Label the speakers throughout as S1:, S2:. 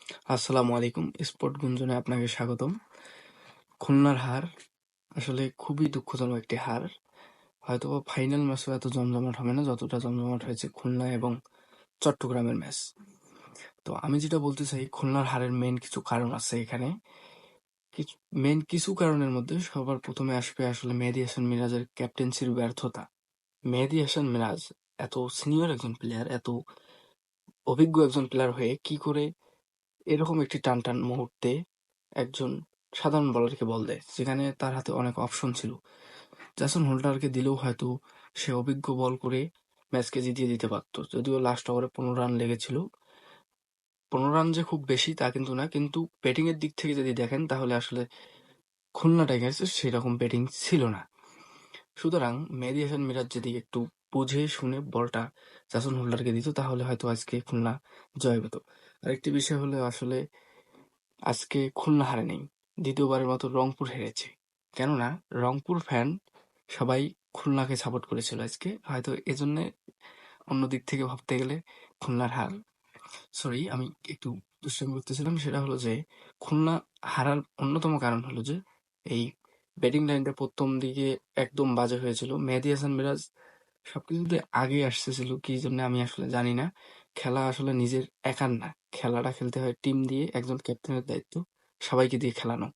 S1: আসসালামু আলাইকুম। স্পোর্ট গুঞ্জনে আপনাকে স্বাগতম। খুলনার হার আসলে খুবই দুঃখজনক একটি হার। হয়তোবা ফাইনাল ম্যাচও এত জমজমাট হবে না যতটা জমজমাট হয়েছে খুলনা এবং চট্টগ্রামের ম্যাচ। তো আমি যেটা বলতে চাই, খুলনার হারের মেন কিছু কারণ আছে এখানে। কিছু কারণের মধ্যে সবার প্রথমে আসবে আসলে মেহেদী হাসান মিরাজের ক্যাপ্টেন্সির ব্যর্থতা। মেহেদী হাসান মিরাজ এত সিনিয়র একজন প্লেয়ার, এত অভিজ্ঞ একজন প্লেয়ার হয়ে কি করে এরকম একটি টানটান মুহূর্তে একজন সাধারণ বোলারকে বল দেয়, যেখানে তার হাতে অনেক অপশন ছিল। জেসন হোল্ডারকে দিলেও হয়তো সে অভিজ্ঞ বল করে ম্যাচকে জিতিয়ে দিতে পারত। যদিও লাস্ট ওভারে 15 রান লেগেছিল। 15 রান যে খুব বেশি তা কিন্তু না, কিন্তু ব্যাটিং এর দিক থেকে যদি দেখেন তাহলে আসলে খুলনা টাইগার্সের সেরকম ব্যাটিং ছিল না। সুতরাং মেহেদী হাসান মিরাজ যদি একটু বুঝে শুনে বলটা জেসন হোল্ডারকে দিত তাহলে হয়তো আজকে খুলনা জয় পেত। আরেকটি বিষয় হলো আসলে আজকে খুলনা হারে নেই, দ্বিতীয়বারের মতো রংপুর হেরেছে। কেননা রংপুর ফ্যান সবাই খুলনাকে সাপোর্ট করেছিল আজকে, হয়তো এজন্য। অন্য দিক থেকে ভাবতে গেলে খুলনার হার, সরি আমি একটু দুষ্টামি করতেছিলাম, সেটা হলো যে খুলনা হারার অন্যতম কারণ হলো যে এই ব্যাটিং লাইনটা প্রথম দিকে একদম বাজে হয়েছিল। মেহেদী হাসান মিরাজ সবকিছুতে আগে আসতেছিল, কি জন্য আমি আসলে জানি না। খেলা আসলে নিজের একার না, খেলাটা খেলতে হয় টিম দিয়ে, একজন ক্যাপ্টেনের দায়িত্ব সবাইকে দিয়ে খেলানো।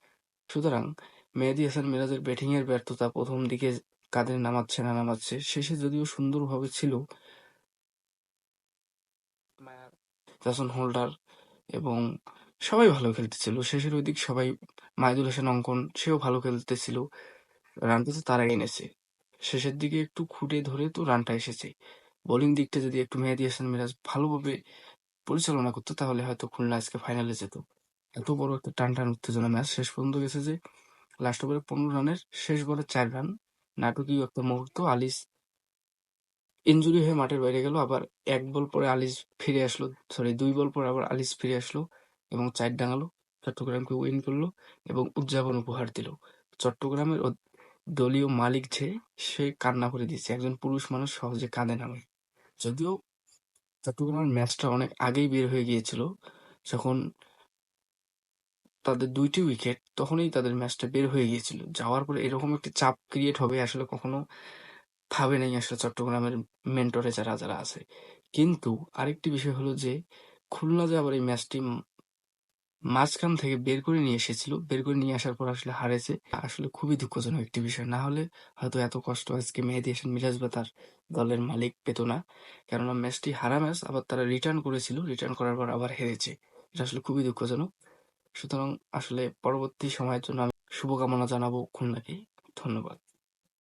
S1: সুতরাং মেহেদী হাসান মিরাজের ব্যাটিং এর ব্যর্থতা প্রথম দিকে কাদের নামাচ্ছে না নামাচ্ছে, শেষে যদিও সুন্দরভাবে ছিল জাসন হোল্ডার এবং সবাই ভালো খেলতেছিল। শেষের ওই দিক সবাই, মাহিদুল হাসান অঙ্কন সেও ভালো খেলতেছিল, রানটা তো তারাই এনেছে। শেষের দিকে একটু খুঁটে ধরে তো রানটা এসেছে। বোলিং দিকটা যদি একটু মেহেদী হাসান মিরাজ ভালোভাবে পরিচালনা করতো তাহলে হয়তো খুলনা আজকে ফাইনালে যেত। এত বড় একটা টান টান উত্তেজনা ম্যাচ শেষ পর্যন্ত গেছে যে লাস্ট ওভারে 15 রানের শেষ বলে 4 রান, নাটকীয় একটা মুহূর্ত। আলিস ইনজুরি হয়ে মাঠের বাইরে গেল, আবার 1 বল পরে আলিস ফিরে আসলো, সরি 2 বল পরে আবার আলিস ফিরে আসলো এবং 4 ডাঙালো, চট্টগ্রামকে উইন করলো এবং উদযাপন উপহার দিল। চট্টগ্রামের দলীয় মালিক সে কান্না করে দিয়েছে। একজন পুরুষ মানুষ সহজে কাঁদে না ভাই। যদিও চট্টগ্রামের ম্যাচটা অনেক আগেই বের হয়ে গিয়েছিল, যখন তাদের 2টি উইকেট তখনই তাদের ম্যাচটা বের হয়ে গিয়েছিল। যাওয়ার পরে এরকম একটি চাপ ক্রিয়েট হবে আসলে কখনো ভাবে নাই আসলে চট্টগ্রামের মেন্টরে যারা যারা আছে। কিন্তু আরেকটি বিষয় হলো যে খুলনা যে আবার এই ম্যাচটি মাঝখান থেকে বের করে নিয়ে এসেছিল, বের করে নিয়ে আসার পর আসলে হারেছে, আসলে খুবই দুঃখজনক একটি বিষয়। না হলে হয়তো এত কষ্ট আজকে মেহেদী হাসান মিরাজ বা তার দলের মালিক পেত না। কেননা ম্যাচটি হারা ম্যাচ, আবার তারা রিটার্ন করেছিল, রিটার্ন করার পর আবার হেরেছে। এটা আসলে খুবই দুঃখজনক। সুতরাং আসলে পরবর্তী সময়ের জন্য আমি শুভকামনা জানাবো খুলনাকে। ধন্যবাদ।